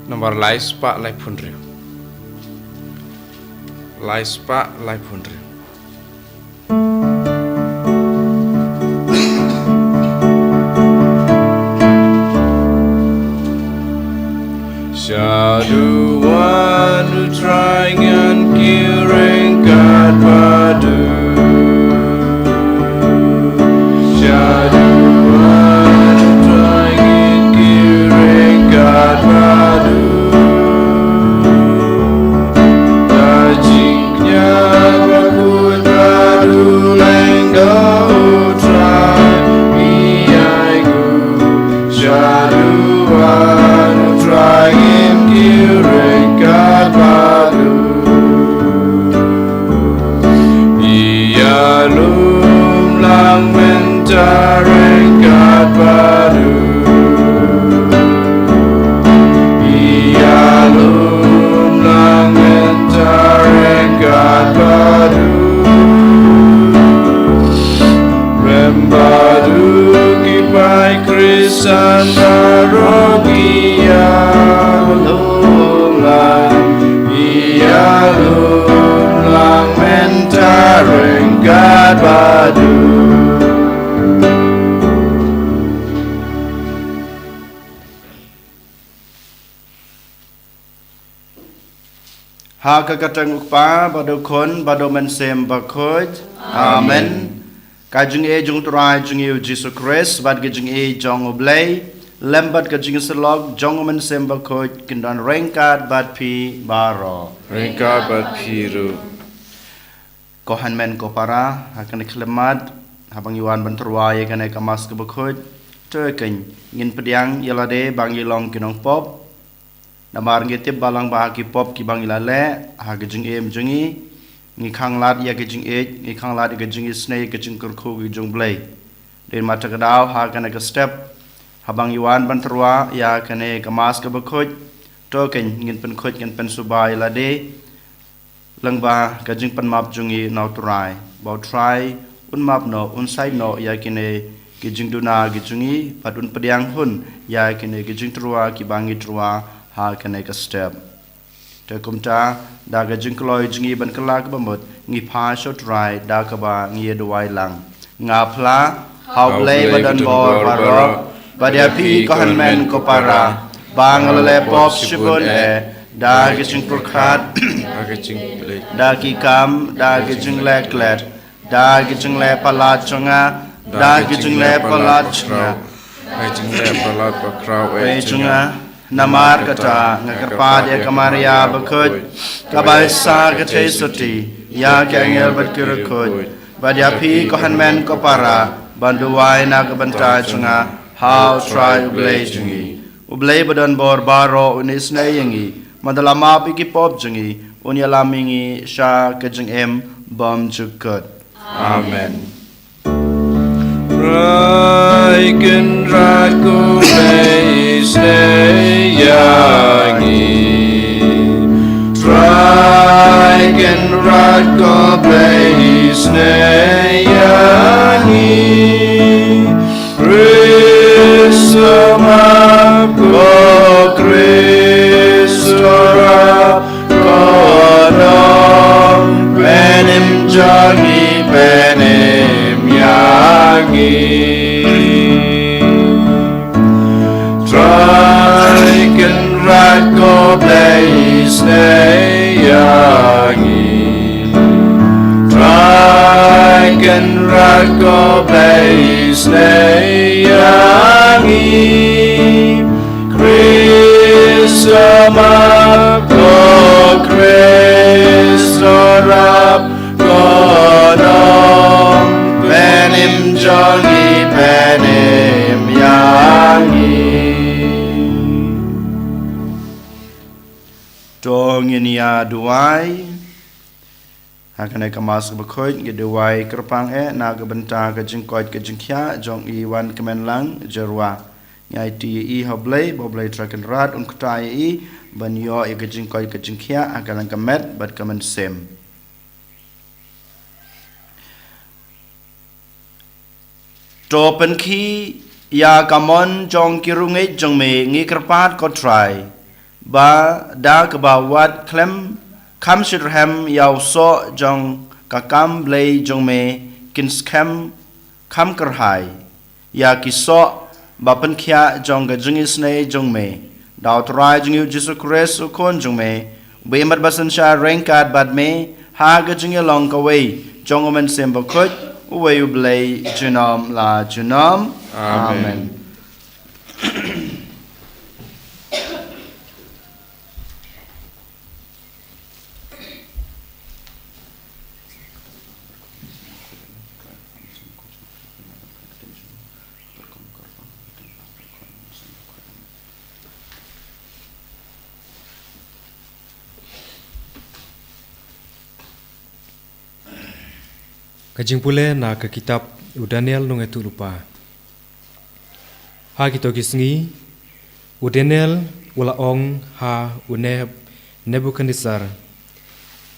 Nomor lai spa lai punri. Lai spa lai punri. Syadu wanu trying and kiring kat padu. Syadu wanu trying and kiring kat padu. Tajiknya Bakhuid padu lenggo try iaiku. Syadu wanu trying kiring kat padu. Ia lumlang mentaring kat padu. Ia lumlang mentaring kat padu. Rembadu kipai krisan barogia lumlang. Ia lumlang mentaring kat padu. Haka katang ukpa bado kon bado mensem Bakhuid. Amen. Kajung e jung turai jung yu Jesus Christ bad kajung e jong oblay lembat kajung selog jong mensem Bakhuid kindan rengkat bad pi baro. Rengkat bad piru. Kohan men ko para hakan iklemat habang yuan benterwai kan kamas ke Bakhuid. Terken ngin pediang yalade bang yilong kinong pop. Namar ngitip balang bahagi pop ki bang ilale ha gejing em jungi ngi khang lat ya gejing ngi khang lat gejing Sngi gejing kurku gejing blay den mata kadaw ha kana ka step habang yuan banterwa ya kane kamas ka Bakhuid to ken ngin pen khoj ngin pen subai lade langba gejing pen map jungi now try about try un map no un side no ya kine gejing duna gejungi padun pediang hun ya kine gejing truwa ki bangi truwa ha kane ka step te kumta da ga jingkloi jingi ban kala ka bamut ngi pha shot rai da ka ba ngi duai lang nga phla how play badan bor baro badia pi ko han men ko para bang le pop shibun e da ga jing prokhat da ga jing play da ki kam da ga jing le klet da ga jing le pala chunga da ga jing le pala chunga ga jing le pala pa kraw e chunga Namar kata ngakarpad ya kamaria Bakhuid kabaisa kate suti ya kengel berkirakut badya pi kohan men ko para banduai na kabanta chunga how try ublay jungi ublay badan bor baro unis na yangi madalama pi ki pop jungi unyalamingi sha kajing em bom jukut. Amen. Raiken raku Sngi Raiken raku Sngi Krisama ko Kristora kodom benim jangi benim yangi Traiken rako Sngi Traiken rako Sngi Krisama ko Kristorap kodom benim jangi benim yangi Dong ini ya duai Hakan kamas Bakhuid ke duai kerpang na ke benta ke jengkot ke jengkia jong iwan kemenlang jerwa Ngai ti hablay boblay trakan rat ktai ban yo ikajing koi kajing kia akalang kamet bat kamen sem. Topen ki ya kamon jong kirungai jong me ngi kerpat ko try ba da kebawat klem kam shirham yaw so jong kakam blay jong me kinskem kam kerhai ya kiso ba pen kia jong ga jing isne jong me daw try jing yu Jesus Christ ukon jong me be mat basan sha rengkat bad me ha ga jing long ka wei jong omen sem Bakhuid we you blay junam la junam amen. Kajing pule na ke kitab Daniel nung etu lupa. Ha kito Sngi, Daniel ula ong ha uneb Nebukadnezar.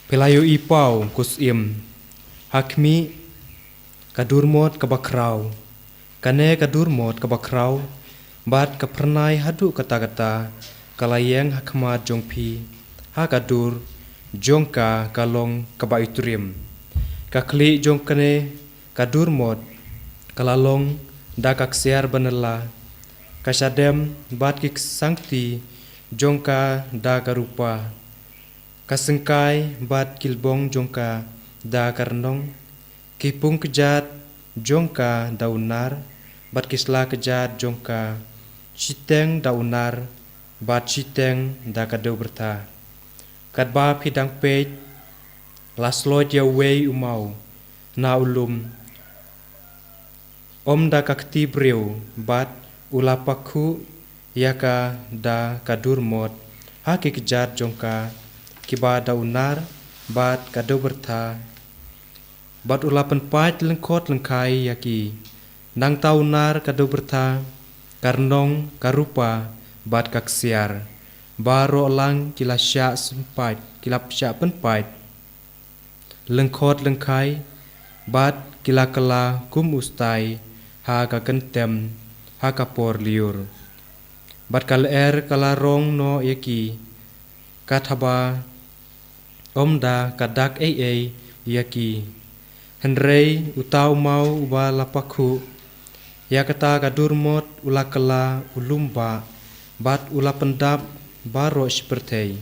Pelayo ipau kusim hakmi kadurmot kabakrau. Kane kadurmot kabakrau bat kapernai hadu kata-kata kalayeng hakmat jongpi ha kadur jongka kalong kabaiturim. Kakli jong kane kadur mod kalalong da kaksiar banela kasadem bat kik sangti jongka da karupa kasengkai bat kilbong jongka da karnong kipung kejat jongka daunar bat kisla kejat jongka citeng daunar bat citeng da kadau berta kadba pidang pej lasloj ya wei umau na ulum om da kakti breu bat ulapakhu yaka da kadur mod haki kejat jongka kiba da unar bat kado bertha bat ulapan pait lengkot lengkai yaki nang taunar kado bertha karnong karupa bat kaksiar baro lang kilasya sempat kilapsya penpait lengkot lengkai bat kila kala kum ustai ha ka kentem ha ka por liur bat kal kala rong no yaki kathaba omda kadak yaki henrei utau mau uba lapakhu yakata kadurmot ulakala ulumba bat ula pendap baro seperti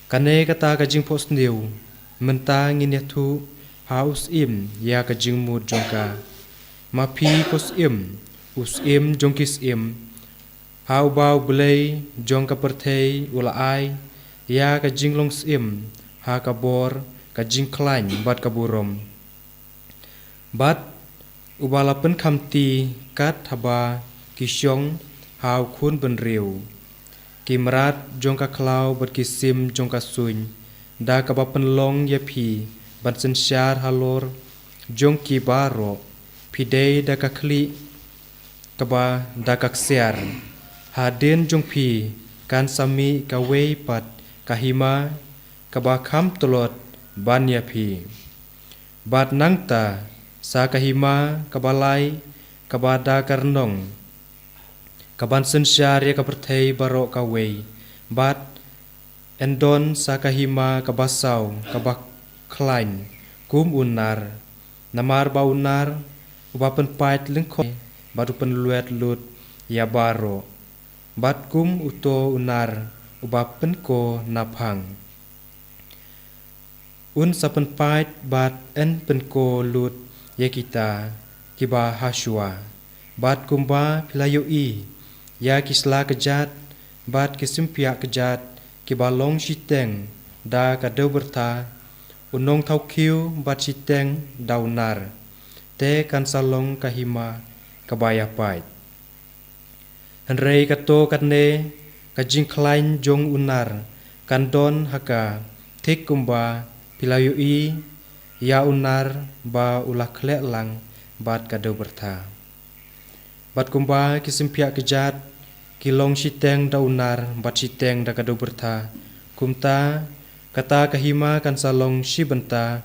kane kata kajing posniu mentang ini tu haus im ya kajing mud jongka mapi kos im us im jongkis im hau bau belai jongka pertei ula ai ya kajing longs im ha kabor kajing klain bat kaburom bat ubalapen kamti kat haba kisyong hau kun benriu kimrat jongka klau berkisim jongka suny da kabapen long yapi bat sensyar halor jongki baro pidei da kakli kaba da kaksiar hadin jongpi kan sami kawei pat kahima kaba kam tolot ban yapi bat nangta sa kahima kabalai kaba da karnong kaban sensyar ya kapertei baro kawei bat endon sakahima kabasau kabak klain kum unar namar baunar ubapen pait lengkot badupen luet lut ya baro bat kum uto unar ubapen ko naphang un sapen pait bat en pen ko lut ya kita kiba haswa bat kumba pilayo ya kisla kejat bat kisimpia kejat kibalong siteng da kadau berta unong tau kiu bat siteng daunar te kan salong kahima kabaya pait henrei kato katne kajing klain jong unar kandon haka tik kumba pilayu ya unar ba ulak lek lang bat kadau berta bat kumba kisimpia kejat kilong siteng da unar bat siteng da kado berta kumta kata kahima kan salong si benta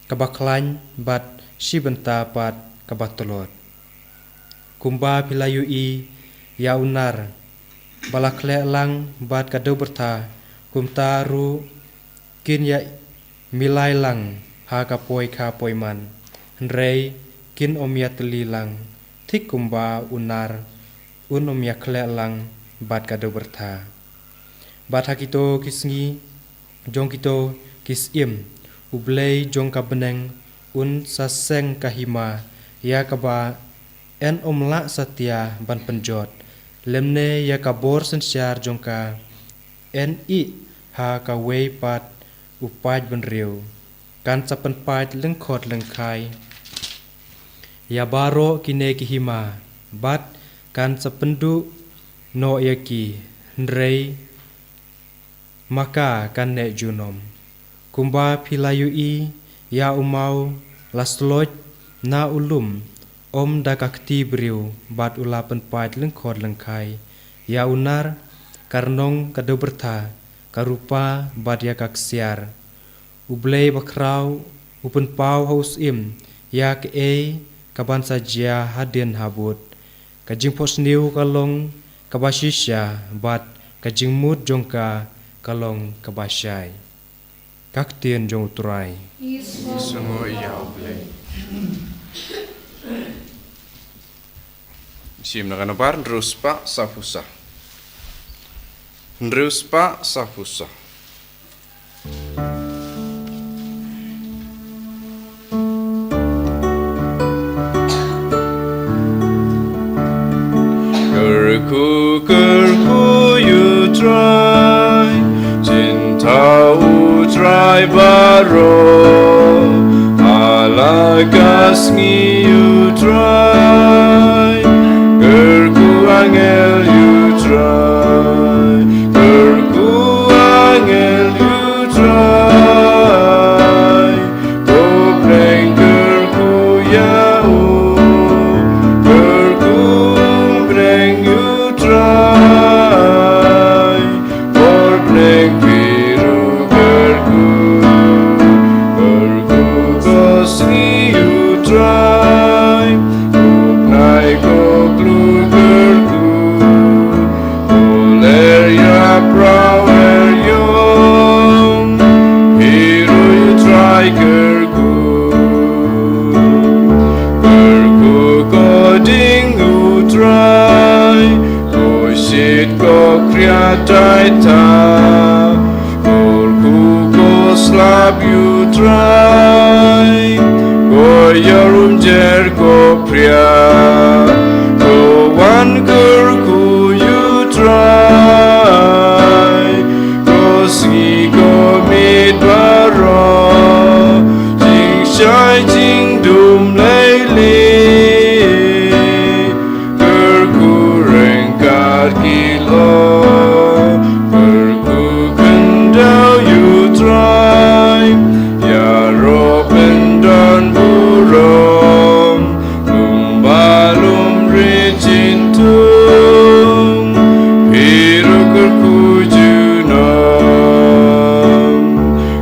kabaklan bat si benta pat kabatolot kumba pilayu i ya unar balakle lang bat kado berta kumta ru kin ya milai lang ha kapoi man rei kin omiat lilang thik kumba unar omia kle lang bat kado berta bat hakito kisngi jong kito kisim ublei jong kabeneng saseng kahima ya kaba en omla satya ban penjot lemne ya kabor sensyar jongka en I ha ka wei pat upaj benriu kan sapen paj lengkhot lengkai ya baro kine kihima bat kan sapendu no yaki nrei maka kan ne junom kumba pilayu I ya umau lasloj na ulum da kakti briu bat ulapan paj lengkhot lengkai ya unar karnong kado berta karupa bat ya kaksiar ublei bakrau upen pau haus im ya ke kaban saja hadin habut kajing posniu kalong kabasisya bat kajing mut jongka kalong kabasyai kaktien jong utrai Sngi ya ublei Sim na kanabar nruspa safusa nruspa safusa Kerku you try cinta utrai baro ala kasngi you try kerku angel you try kerku angel you try ko pleng kerku yau kerku pleng you try por pleng biru kerku kerku kasngi you try nai ko klu kerku oler ya prawer yong hiru you try kerku kerku koding you try ko shit ko kriatai ta kerku ko slap you try ko yorum jer ko priya ko wan kerku you try ko si ko midbaro jing shai jing dum leili kerku rengkar kilo kerku kendau you try ya ropen dan burung lumbalum ricintung hiru kerku junong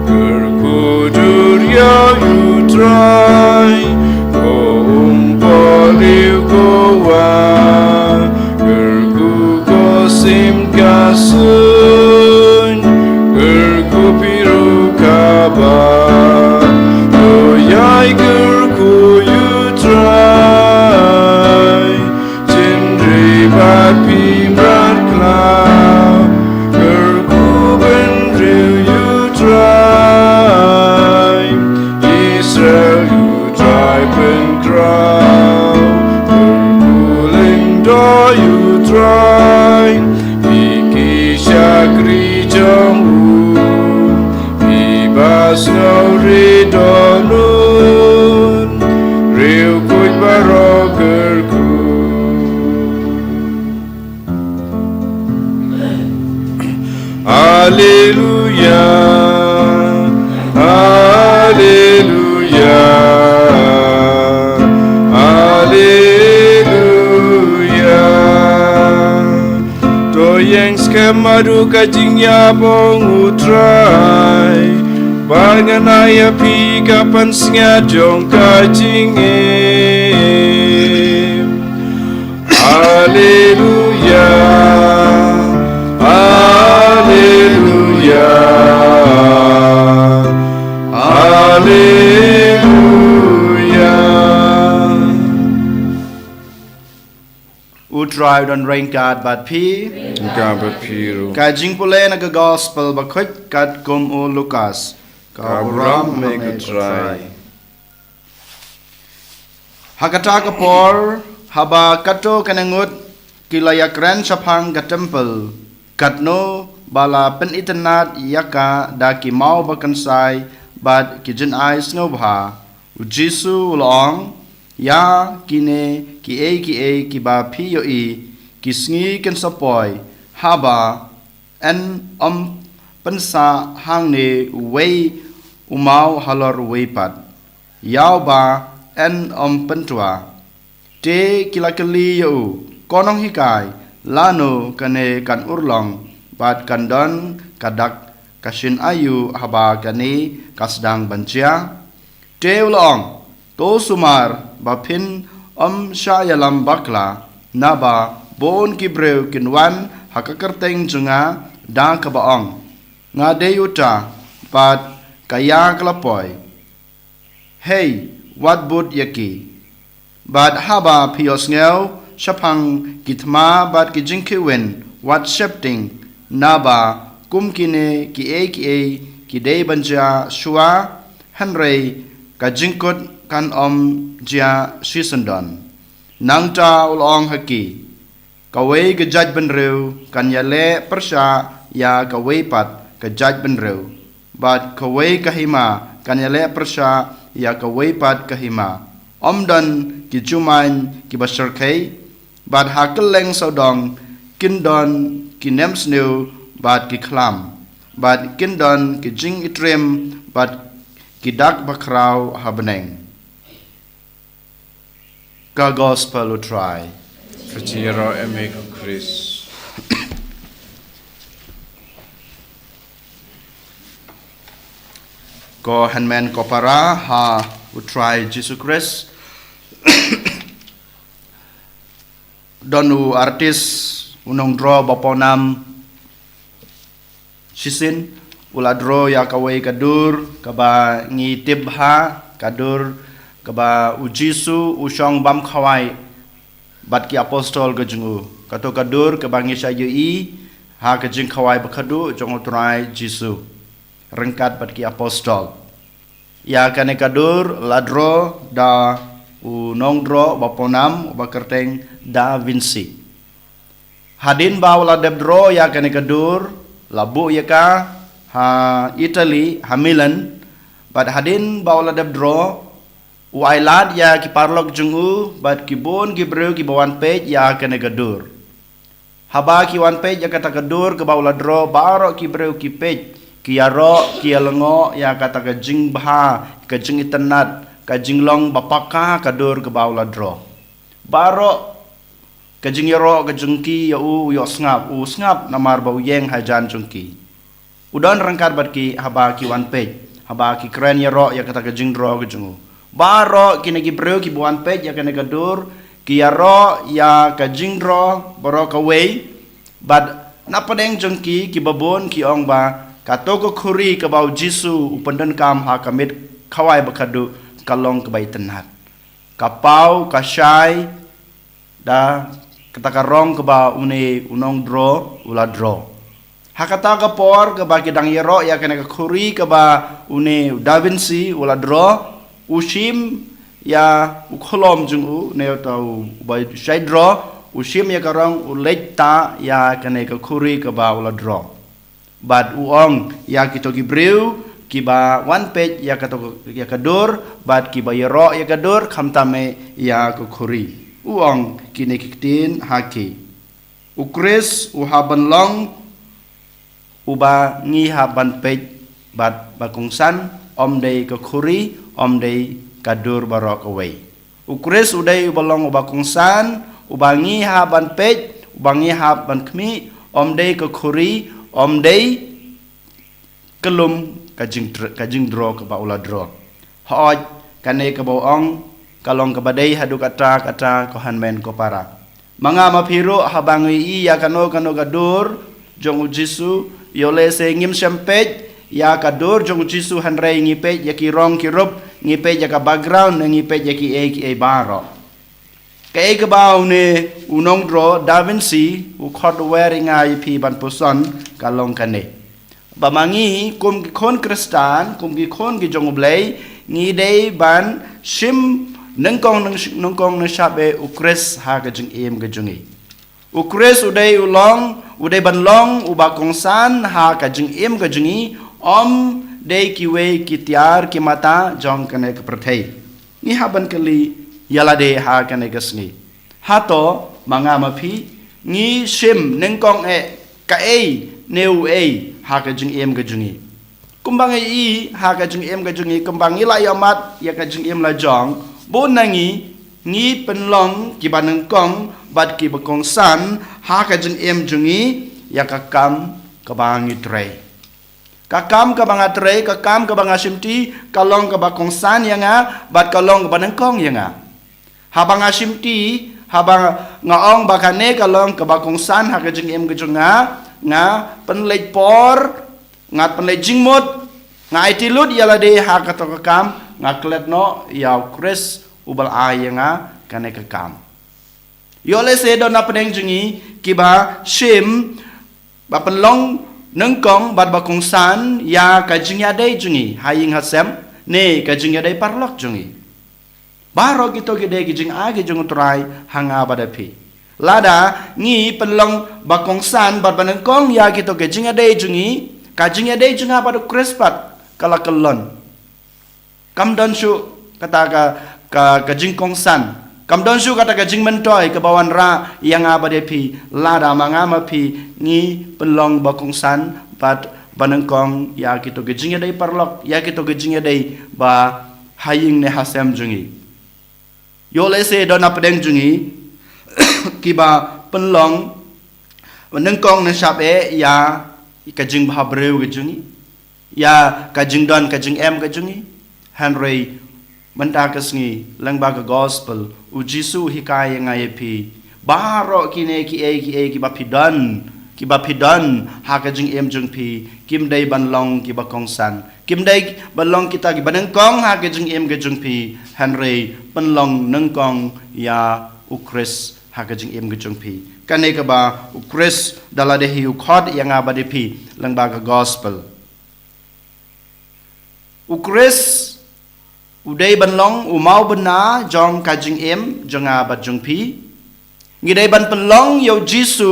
kerku durya you try ko umpaliu ko wa kerku ko sim kasun kerku piru kabar yai kerku you try cindri bapi Mawkhlam kerku benriu you try Israel you try penkrau kerku lingdo you try iki syakri jonghu ibas ngauri donun riu kuj baro kerku Haleluya Haleluya Haleluya Beng skemadu kajingnya bong utrai Bangan ayah pi kapan singa jong kajingim Haleluya Haleluya Haleluya Utrai don ringkat bat pi Gambar piru Kajing pule naga gospel Bakhuid kat kum u Lukas Kabram make a try Hakata kapor haba kato kanangut kilayak ren sapang ka temple katno bala pen itanat yaka da ki mau bakansai bad ki jin ais ngobha ujisu ulong ya kine ki ki ba phi yo I ki sngi ken sapoi haba en pensa hang ne wei umau halor weipat yau ba en pentua te kilakali yo konong hikai lano kane kan urlong bat kandon kadak kasin ayu haba kane kasdang bancia te ulong to sumar bapin syayalam bakla naba bon kibreu kinwan hakakerteng junga da kabaong ngade yuta bat kaya klapoi hey what bud yaki Bad haba pios ngeu shapang kitma bad ki jinkiwen what shifting naba kumkine ki ki dei banja shua hanrei ka jinkut kan jia shisandon nangta ulong haki kawei ke jaj benreu kan yale persha ya kawei pat ke jaj benreu bad kawei kahima kan yale persha ya kawei pat kahima Omdan ki jumain ki basar kai bad hakeleng saudong kindon ki nemsneu bad ki klam bad kindon ki jing itrem bad ki dak bakrau habneng ka gospel try Fajiro emek Chris ko hanmen ko para ha utry Jesus Christ Donu artis unong draw baponam sisin uladro ya kawai kadur kaba ngitibha kadur kaba ujisu usong bam khawai bat ki apostol gajungu kato kadur kaba ngisayu I ha kajing khawai bakhadu jong utrai jisu rengkat bat ki apostol ya kane kadur ladro da unong dro baponam bakerteng da Vinci hadin bawla debdro ya kane kadur labu ya ka ha Italy ha Milan bad hadin bawla debdro uailad ya ki parlok jungu bad kibon gibreu ki bawan pej ya kane kadur haba ki wan pej ya kata kadur ke bawla dro baro ki breu ki pej ki yaro ki alengo ya kata ka jing bha ka jing itanat ka jinglong bapaka kadur ke bawla dro baro ka jing yaro ka jungki ya yo snap namar bau yeng hajan jungki udon rangkat bat ki haba ki wan pej haba ki kren yaro ya kata ka jing dro ka jungu baro ki nagi breu ki buan pej ya kana kadur ki yaro ya ka jing dro baro ka wei bad napadeng jungki ki babon ki ong ba katoko khuri ka bau jisu upandan kam ha kamit khawai bakadu kalong kebai tenat kapau kasai da katakarong keba une unong dro ula dro hakata kapor keba kidang yero ya kena khuri keba une Da Vinci ula dro usim ya ukholom jungu ne tau bai sai dro usim ya karang Lait-ïa ya kena khuri keba ula dro bad uong ya kitogi breu kiba one page ya kato ya kadur bad kiba yero ya kadur khamtame ya kukhuri uong kini kiktin haki ukris uhaban long uba ngi haban page bad bakungsan omdei kukhuri omdei kadur barok away ukris udai ubalong uba kungsan ubangi haban page ubangi haban kmi om day ka khuri om day kelum kajing draw ka ba ula draw hoj kane ka bo ong kalong ka badai hadu kata ko hanmen ko para mga mapiro habangi ya kano gadur jong jisu yole se ngim sempej ya kadur jong jisu hanrei ngipej ya ki rong ki rup ngipej ya ka background ngipej ya ki e baro kay ka ba ne unong draw Da Vinci u khot wearing ai pi ban puson kalong kane Bamangi kum ki khon Kristan kum ki khon ki jong blai ngi dei ban sim nang kong na shabe ukres ha ka jing em ka jungi ukres udai ulong udai ban long uba kongsan ha ka jing em ka jungi om dei ki we ki tiar ki mata jong kane ka prathai ni ha ban kali yala de ha kane ka sngi ha to manga mapi ngi sim nang kong ka neu ha ka jing em ka jungi kumbang ha ka jing em ka jungi kumbang la yamat ya ka jing em la jong bon nangi ngi penlong ki banang kong bat ki bakong san ha ka jing em jungi ya ka kam ka bangi trei ka kam ka banga trei ka kam ka banga simti kalong ka bakong san ya nga bat kalong ka banang kong ya nga ha banga simti ha banga ngaong bakane kalong ka bakong san ha ka jing em ka junga nga penlej por nga penlej jingmot nga itilut yala de ha ka to ka kam nga klet no yaw Chris ubal ay nga kane ka kam yole se do na peneng jungi kiba shim ba penlong nengkong bat bakong san ya ka jingya de jungi haying hasem ne ka jingya de parlok jungi baro gito gede ki jing age jung trai hanga badapi lada ngi penlong bakong san bat banengkong ya gito ke jingya de jungi ka jingya de junga badu Krispat kala kelon kam don shu kata ka jingkong san kam don shu kata ka jing mentoy ke bawan ra yang abade pi lada mangama pi ngi penlong bakong san bat banengkong ya kito ke jingya dei parlok ya kito ke jingya dei ba haying ne hasem jungi yole se don apdeng jungi kiba penlong banengkong ne shabe ya ka jing bhabreu ke jungi ya kajing don kajing em kajungi Henry menta kasngi langba ka gospel u Jisu hikaya ngai pi baro kine ki ba pidan ha kajing em jung pi kim dai ban long ki ba kong san kim dai ban long kita ki banang kong ha kajing em kajung pi Henry ban long nang kong ya u Chris ha kajing em kajung pi kane ka ba u Chris dalade hi u khod yang abade pi langba ka gospel Ukris udai banlong umau bena jong kajing em jonga bat jong pi ngidai ban penlong yo Jisu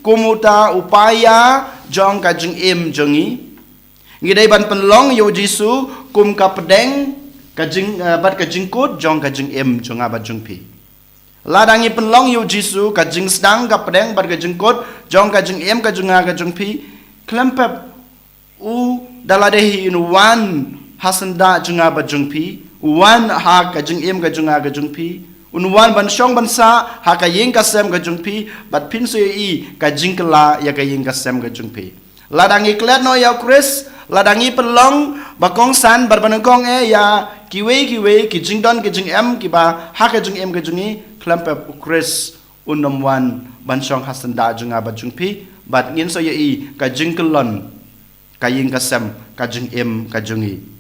kumuta upaya jong kajing em jongi ngidai ban penlong yo Jisu kum ka pedeng kajing bat kajing kut jong kajing em jonga bat jong pi ladangi penlong yo Jisu kajing sedang ka pedeng bat kajing kut jong kajing em kajunga kajing pi klempep u daladehi in one hasanda junga ba jungpi one ha ka jung em ka junga ka jungpi unwan ban shong ban sa ha ka yeng ka sem ka jungpi bat pin so yi ka jingkla ya ka yeng ka sem ka jungpi ladangi klet no ya Chris ladangi pelong bakong san bar banangkong ya kiwe ki jingdon ki jing em ki ba ha ka jung em ka jungi klampe Chris unamwan ban shong hasanda junga ba jungpi bat ngin so yi ka jingklon ka yeng ka sem ka jung em ka jungi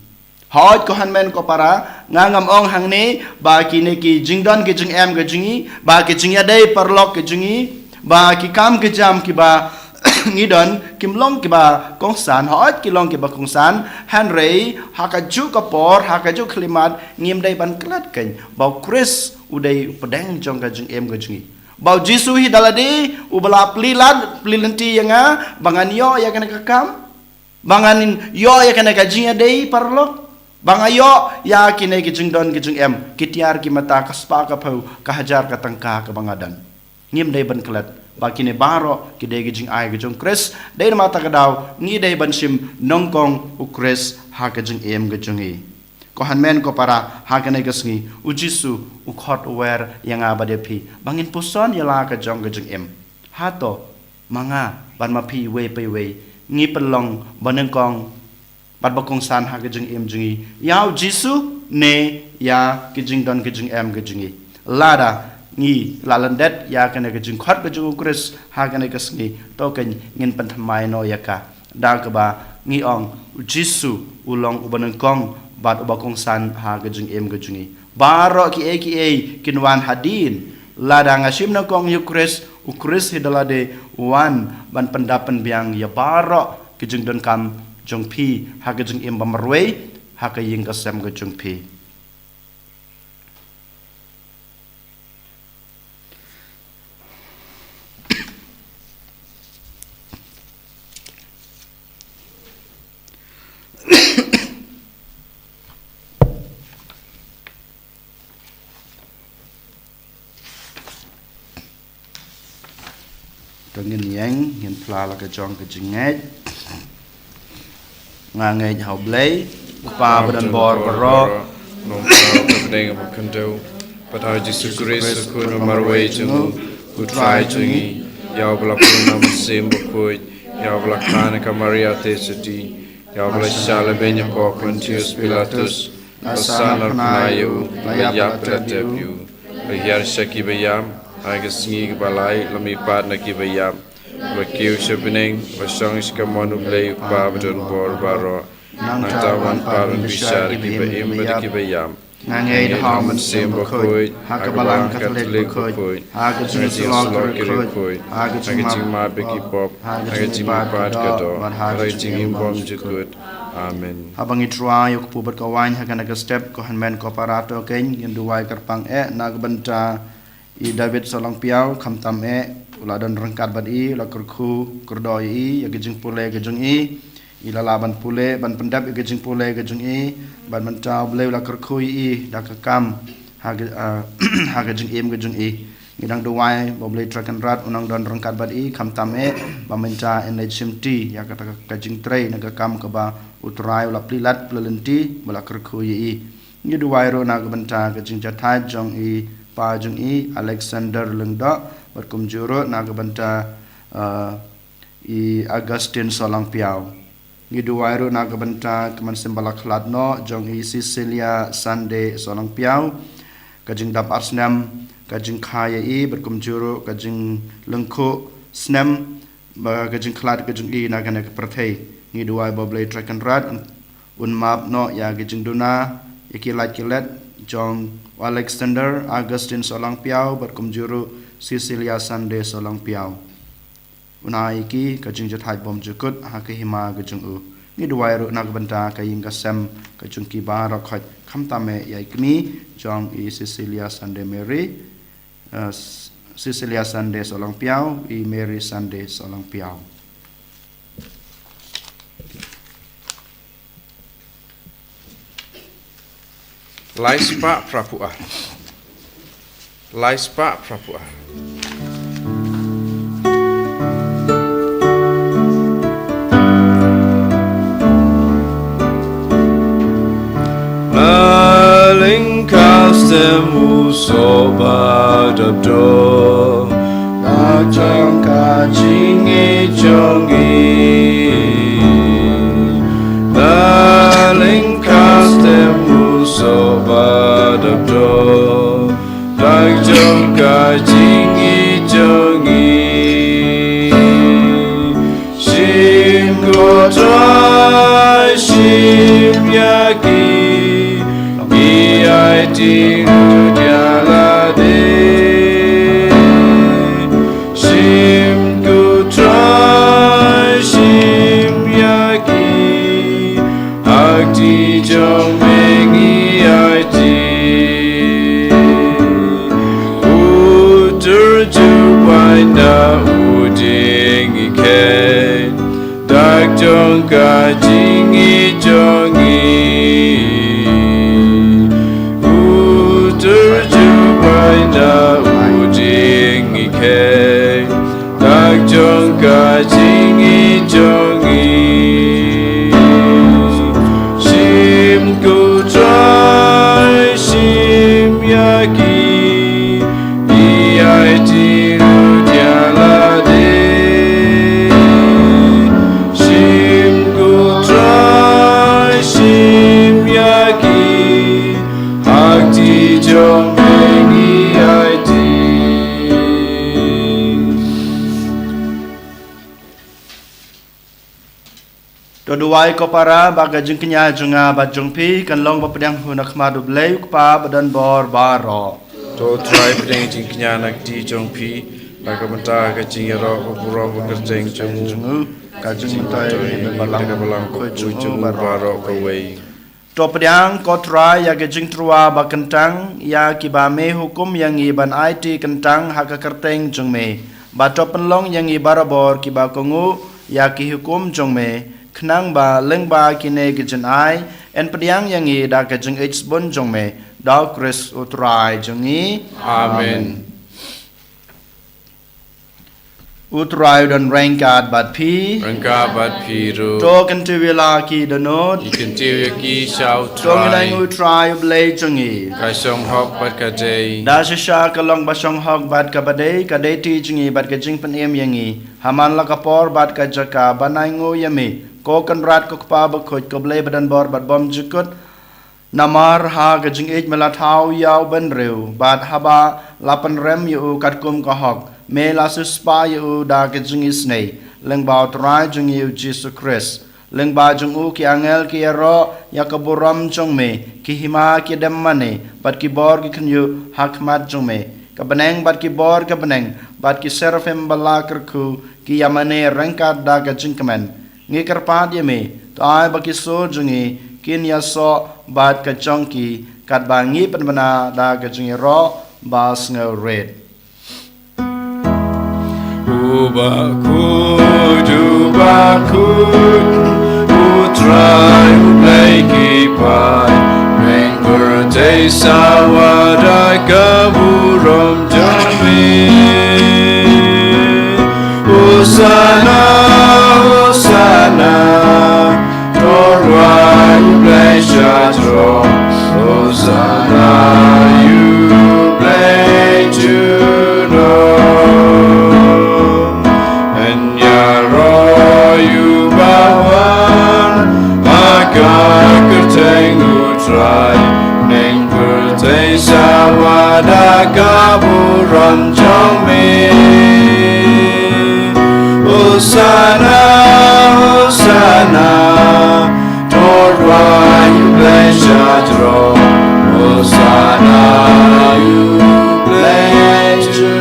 hot ko hanmen ko para ngangam ong hangni ba kine ki jingdon ki jing em ke jingi ba ki jingya dei parlok ke jingi ba ki kam ke jam ki ba ngidon kim long ki ba kongsan hot ki long ki ba kongsan Henry hakaju ka por hakaju klimat ngim dei ban klat ken ba Chris udai pedeng jong ka jing em ke jingi ba Jisu hi daladi ubala plilanti yanga bangan yo ya kana ka kam banganin yo ya kana ka jingya dei parlok bangayo ya kine ki jingdon ki jing em kitiar ki mata kaspa ka pau ka hajar ka tangka ka bangadan ngim dei ban klat ba kine baro ki dei ki jing ai ki jong Chris dei mata ka daw ngi dei ban sim nongkong u Chris ha ka jing em ka jungi ko hanmen ko para ha kane ka sngi u Jisu u khot wer yang abade pi bangin puson yala ka jong ka jing em ha to manga ban ma phi we pe we ngi pelong baneng kong bat bakong san ha ke jing em jingi yao jisu ne ya ke jing don ke jing em ke jingi lada ngi lalandet ya ke ne ke jing khat ke jing kris ha ke ne ke sngi to ke ngin pan thamai no ya ka da ka ba ngi ong jisu ulong ubaneng kong bat bakong san ha ke jing em ke jingi baro ki e kinwan hadin lada ngashim na kong yukris ukris hidalade wan ban pendapan biang ya baro ke jing don kam jong pi ha ke jing em bamrwe ha ke ying ka sem ke jong pi ngin yang ngin pla la ka jong ka jinget nga ngai hau blai pa badan bor bro no pa deng pa kando but how Jesus Christ ko no marway chung who try chung ya bla ko na sim Bakhuid ya bla kana ka Maria tesudi ya bla shala benya ko Pontius Pilatus asana nayo ya pratebu ya shaki bayam agus Sngi balai lami pat na ki bayam wakiu shabening wasang skamonu blay babadon bor baro nang tawan parun bishar ki bayim bad ki bayam nangay haman sim Bakhuid hakabalang Catholic Bakhuid hagajing slog Bakhuid hagajing ma beki pop hagajing ma pat kado hagajing imbom jukut amen habang itrua yok pubat kawan haganaga step ko hanmen ko parato ken yenduwai karpang nagbanta I David solang piau kham tam uladan rengkat bad I la kurku kurdoi I yagijing pule gajung I ilalaban pule ban pendap yagijing pule gajung I ban mentau bele la kurku I dakakam hagajing em gajung I ngidang duwai boble trakan rat unang don rengkat bad I kham tam bamenta NHMT ya kata kajing tray nagakam ka ba utrai ula plilat plelenti bala kurku I ngiduwai ro nagbenta gajing jathai jong I pa jung I Alexander lengda berkum juro nagabanta I Augustine solang piau ngiduwairu nagabanta keman sembala khladno jong I Cecilia Sunday solang piau kajing dap arsnam kajing khaya I berkum juro kajing lengko snam kajing khlad kajing I nagana prathai ngiduwai boblay trakan rat un map no ya kajing duna ikilat jong Alexander Augustine solang piau berkum juru Cecilia Sunday solang piau unai ki kajing jathai bom jukut ha ke hima kajung u ni duai ru nak banta kaying kasam kajung ki barak khat khamtame yai kmi jong I Cecilia Sunday Mary Cecilia Sunday solang piau I Mary Sunday solang piau Laispa Prapua Laispa Prapua Laling kastemu soba dabdo Najang kajingi jongi Laling kastemu soba dabdo Najang kajingi jongi Shim godrai shim yaki I did dialade Shim gutrai shim yaki Akti jong mengi aiti Utur jupai na uding iken Dak jong kajingi jongi na uding ike Dak jong kajingi jongi Shim gutrai shim yaki Iai tiru dialade Doduai ko para baga jeng kenya junga bat jong pi kan long bapedang hunak madu blei pa badan bor baro. To try pring jing knya nak ti jong pi bakamata ka jing ro ko buro ko kerjeng jong Jungu kajeng mentai balang ka balang ko jong baro ko wei. To pedang ko try ya ke jeng trua ba kentang ya ki ba me hukum yang iban IT kentang haka kerteng jong me. Ba to penlong yang ibarabor ki ba kongu ya ki hukum jong me. Khnang ba leng ba kine gijen ai en pediang yang i da kajeng h bon jong me da Chris utrai jong i Amen. utrai dan rangkat bat pi Rangka bat piru. to kan tu wila ki danot Ikan tiu ki shao to ngai try. utrai blei jong i Kai song hok bat ka day. da sha ka long ba song hok bat ka badei ka dei ti jong i bat ka jing pen em yang i haman la ka por bat ka jaka banai ngo yami ko kan rat ko pa ba khoj ko blei badan bor bat bom jukut namar ha ga jing ej mela thau yaw ban reu bat haba lapan rem yu kat kum ka hok me la su spa yu da ga jing isnei leng ba trai jing yu Jesus Christ leng ba jing u ki angel ki ro ya ka buram jong me ki hima ki dem mane bat ki bor ki khin yu hakmat jong me ka beneng bat ki bor ka beneng bat ki serafim bala kerku ki yamane rangkat da ga jing kemen ngi kerpat ye me to ai ba ki so jungi kin ya so bat ka chongki kat ba ngi pen bana da ka jungi ro ba sngo red Bakhuid, utrai uplay kipai, mengkur te sawada kaburom jami. Hosana, Hosana, torwai uplay shatro. Hosana, you play to know. Sawada kaburam jami. Hosana, Hosana, torwa you play shatro. Hosana, you play to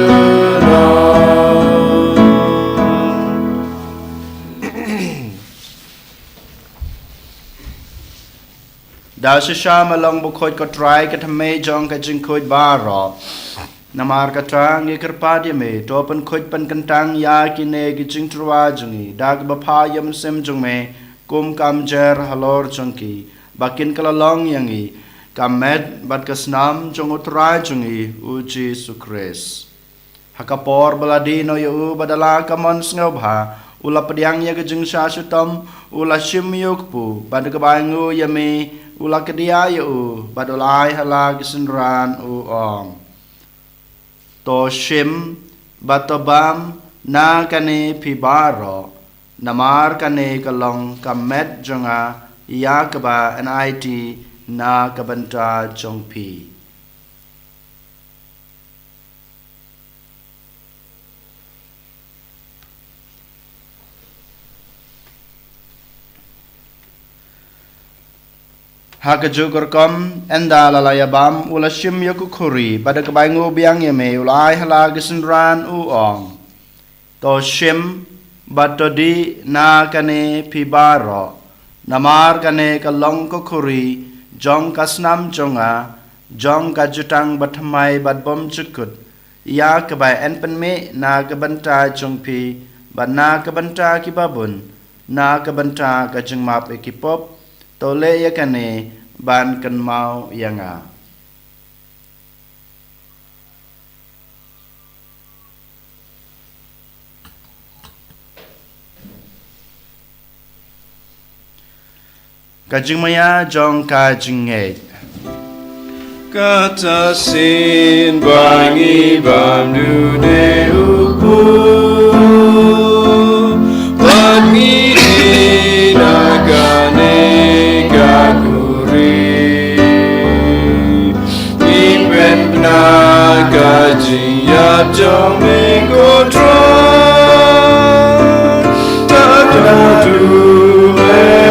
da sha malong bu khoj ko try ka thame jong ka jing khoj ba ro namar ka tang ngi kerpat ye me to pen khoj pen kentang ya ki ne ki jing trwa jungi dag ba pha yam sem jong me kum kam jer halor jongki bakin kala long yang i kamet bat ka snam jong utrai jungi u Jesus Christ hakapor baladi no yu badala kamon snobha ula pediang ya ke jing sha sutam ula shim yukpu bad ka bangu yami ula kedia yu badolai hala kisenran u ong to shim batobam na kane pibaro namar kane kalong kamet jonga yakaba nit na kabanta jongpi haka jukur kom enda lalaya bam ula shim yoku khuri pada kebaingu biang yeme ulai hala gisenran u ong to shim batodi na kane pibaro namar kane kalong ko khuri jong kasnam jonga jong ka jutang bathamai batbom chukut ya kebai en penme na kebanta jongpi bat na kebanta kibabun na kebanta ka jengmap ekipop tole ya kane ban kan mau yanga kajing maya jong kajing nge Kata sin bangi bam du de uku bangi nagane gakuri iben naga jiya jong me godra ta tu me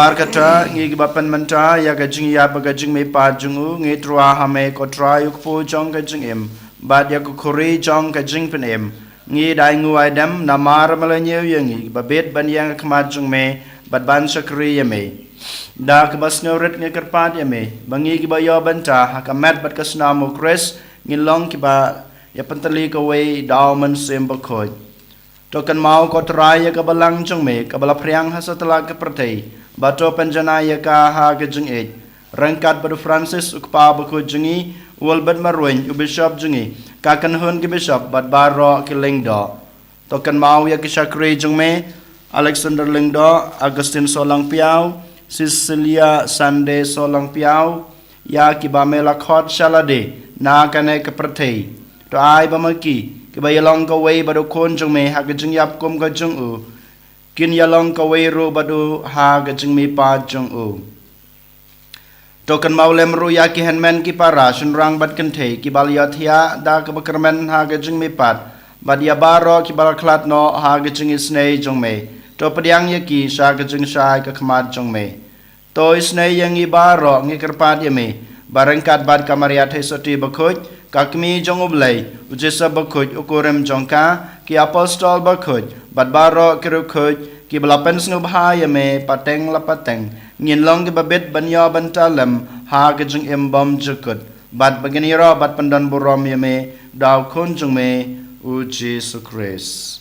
Namar kata ngi bapan menta ya gajing ya bagajing me pa jungu ngi trua hame ko trai ukpo jong gajing em bad ya ko kori jong gajing pen em ngi dai ngu aidam namar malanyew yangi babet ban yang kmat jung me bad ban sakri ya me da ke bas ngauret ngi kerpat ya me bangi ki bayo banta hakamat bad kasna mo kres ngi long ki ba ya pentali ko we daw man sem Bakhuid tokan mau ko trai ya ka balang jung me ka bala priang hasatala ke pertai bato penjana ya ka ha ke jung e rangkat badu Francis ukpa Bakhuid jungi walbad marwen u bishop jungi ka kan hun ke bishop bad baro ke lengdo tokan mau ya ke sakri jung me Alexander lengdo Agustin solang piau Cecilia Sande solang piau ya ki ba mela khot shalade na kane ke pertai to ai ba maki ke ba yalong ka wei badu kon jung me ha ke jung yap kom ka jung u kin yalong ka wei ro badu ha ke jung me pa jung u tokan maulem ru ya ki henmen ki para sunrang bad kan the ki bal ya thia da ka bakermen ha ke jung me pat bad ya baro ki bal klat no ha ke jung Sngi jung me to padiang ya ki sa ke jung sai ka khmat jung me to Sngi yang i baro ngi kerpat ya me barangkat bad kamaria the soti Bakhuid kakmi jong oblay ujesa Bakhuid ukurem jongka ki apostol Bakhuid bad baro kirukhuid ki belapen snubha ya me pateng la pateng ngin long ki babet banyo bantalem ha ke jung embom jukut bad bagini ro bad pandan burom ya me daw khun jung me u Jesus Christ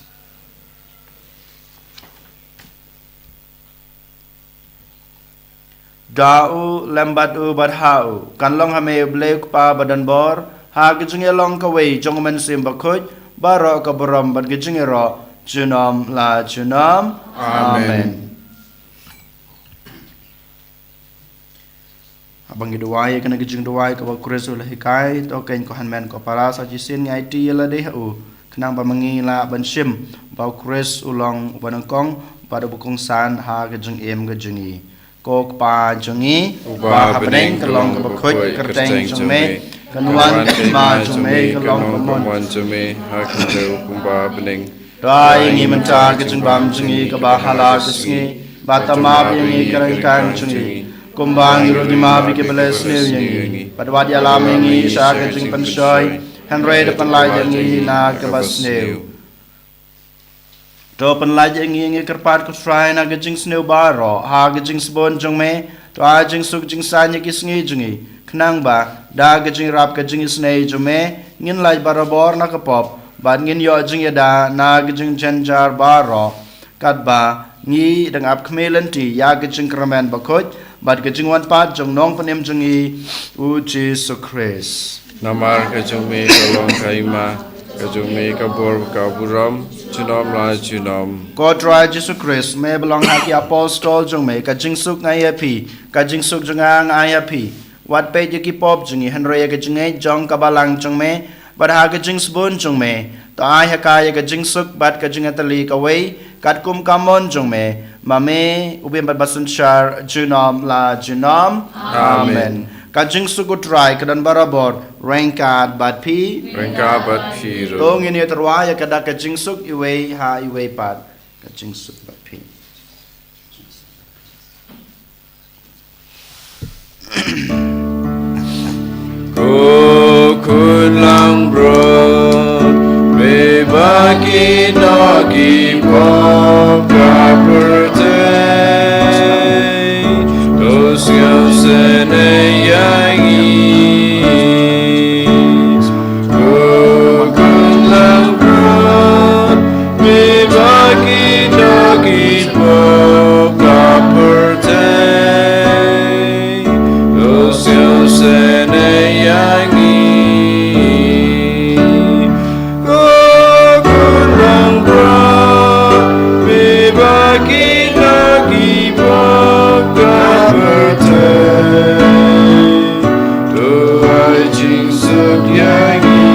dau lembat u bad hau kan long hame blek pa badan bor ha ke jung long ka wei jong men sim Bakhuid baro ka borom bad ke jung ro Junam la junam. Amen. Abang doai kena gejing doai ka Bakhuid la hikai to ken ko hanmen ko para sa jisin ngai ti la de u kenang ba mangi la ban sim Bakhuid ulong banangkong pada bukong san ha gejing em gejingi ko pa jungi ba hapeng kelong ka Bakhuid kerteng jume kanuan ma jume kelong mon jume ha kendo kumba bening Rai ngi mentar ke jung bam jungi ke bahala ke Sngi batama ngi kerangkan jungi kumbang ro di ma bi ke beles ne ngi padwad ya lam ngi sa ke jung pensoi hanre de panlai ngi na ke bas ne to panlai ngi kerpat ku try na ke jung sneu baro ha ke jung sbon jung me to a jung suk jung sa ngi ke Sngi jungi khnang ba da ke jung rap ke jung Snei jume ngin lai barabor na ke pop ban ngin yo jing yada na gijing janjar baro kat ba ngi dang ap khmelen ti ya gijing kramen Bakhuid bat gijing wan pat jong nong panem jungi u Jesus Christ namar ka jung me ka long kaima ka jung me ka bor ka buram chunom la chunom ko try Jesus Christ me belong ha ki apostol jong me ka jing suk ngai api ka jing suk jong ang ai api wat pe ji ki pop jungi hanre ka jing ai jong ka balang jong me bad ha ka jing sbon jong me to ai ha ka ya ka jing suk bad ka jing atali ka wei kat kum kamon jong me mame ubem bad basun char junam la junam amen ka jing suk try ka dan barabor rangkat bad pi rengka bat phiro to ngini terwa ya ka da ka jing suk i wei ha i wei pat ka jing suk bad pi kun lang bro be baki nogi pop ka perte dos yang sene yangi kun lang bro be baki nogi pop ka perte dos yang sene yangi kurang berat bebagi lagi bangga bertemu doa jing suk yangi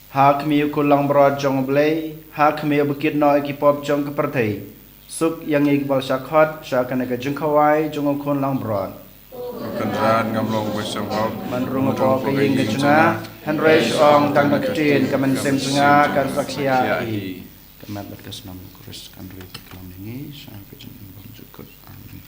hak mi ko lang brod jong blay hak mi bukit no ki pop jong ka perthai suk yang ik bal shakhot sha kana ka jung khawai jong kon lang brod kan ran ngam long besong hok man rung po ka ying ka chunga han reis ong tang naktin kaman sem sunga kan saksia i kamat batkas nam Kris kan ri baklam ni sang kejeng bang jukut amin.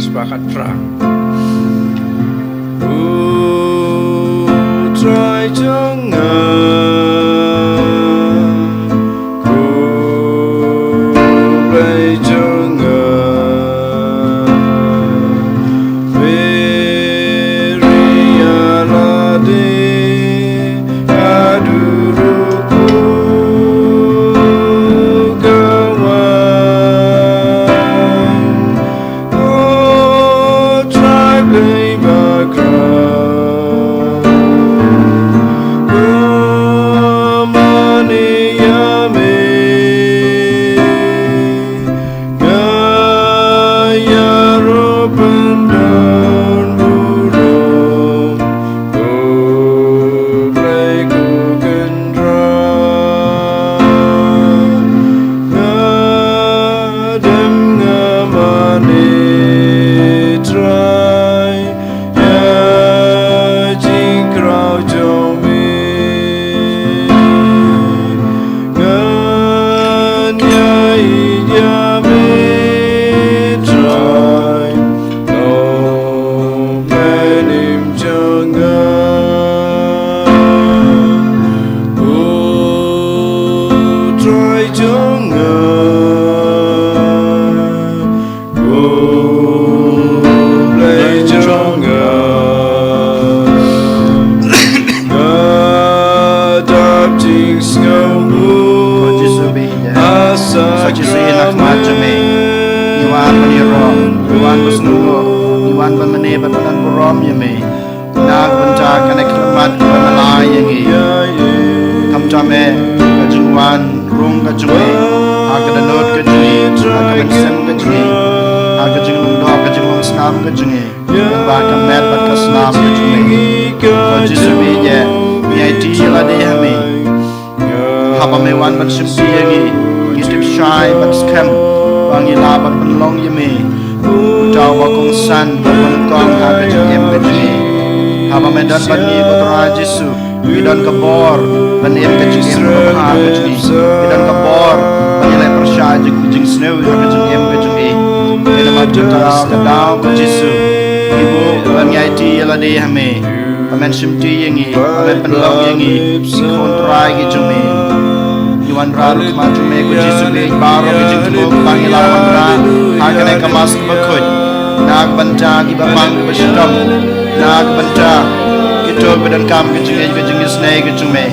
Sepakat perang. Try jangan ku play jangan beri alade aduruku kawan try play background Kami kajungwan rung ka jungi haka da not ka jungi haka ben sem ka jungi haka jing lung do ka jing lung snam ka jungi ba ka met ba ka snam ka jungi ko jisu bi ye mi ai ti la de hami haba me wan ban sim ti yangi ngitip shai ban scam bangi la ban ban long yemi utau ba kong san ban ban kong haka jing em ka jungi haba me dan ban ni ko tra jisu Idan kabor ban em ka jing em ka ha ka jing idan kabor ban yele persha jing snew ka jing em ka jing ina ma tuta ka daw ka jisu ibu ban yai ti yela de hame amen sim ti yangi amen ban long yangi kon trai ki jing me yuan ra ma jing me ko jisu me baro ka jing ko bang yela wan ra ha ka ne ka mas ka bakhud nak banta ki ba mang ba shitam nak banta Kito bedan kam kejeng Sngi kejeng me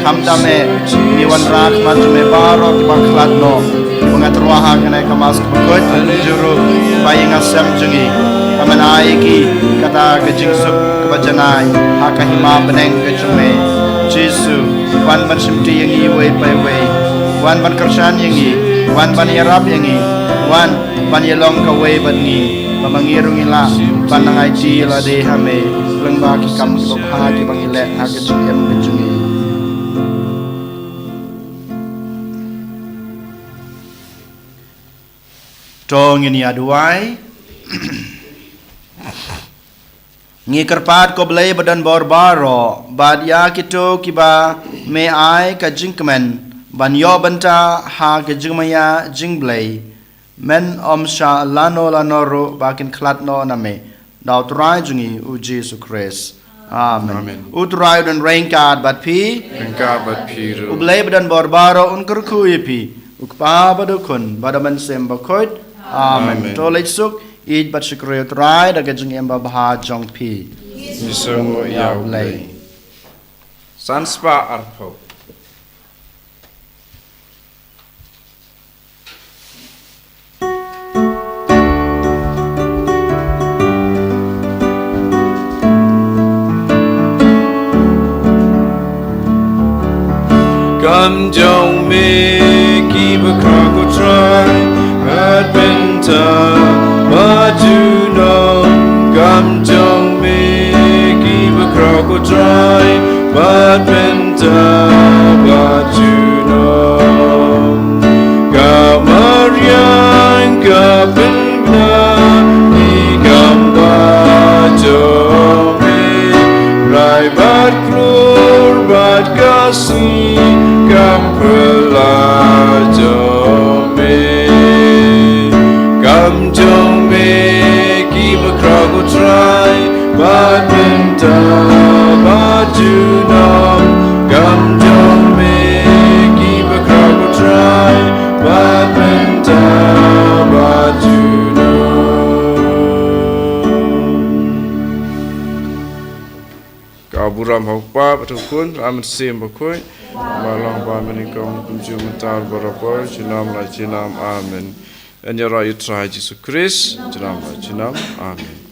kam tame ni wan rak man me baro ki bang khlat no ki bang atruaha kana kamas kot juru baying asam jengi amanai ki kata kejeng suk kebajanai haka hima beneng kejeng me Jesu wan ban simti yangi we pai we wan ban kersan yangi wan ban yarap yangi wan ban yelong ka we ban ni pamangirung ila panangai ti la de hame leng ba ki kam ki ba ki bang ile ha ke chung em ke chung ni tong ini aduai ngi kerpat ko blai badan bor baro bad ya kito ki ba me ai ka jingkmen ban yo banta ha ke jingmaya jingblai men om sha lano ro bakin khlat no na me Daw turai jungi u Jesu Christ. Amen. Uturai dan rengkat bat pi. Rengkat bat pi. Ublay badan borbaro unkurkuy pi. Ukpa badukun badaman sem Bakhuid. Amen. Tolej suk id bat shikroy turai daga jungi emba baha jong pi. Nisongo yaw lay. Sanspa arpo. Come don't make keep a crockle try adventure but you know come don't make keep a crockle try adventure but you know Kamarian kapinna ikam bajo me rai bat klur bat kasih Kam jong me keep a crockle try but winter but you know Kam jong me keep a crockle try but winter but you know Kaburam hokpa patukun amat sim Bakhuid Malang ba menikong kunjung mental berapa jenam la jenam amin. Enjara Yesus Kristus jenam la jenam amin.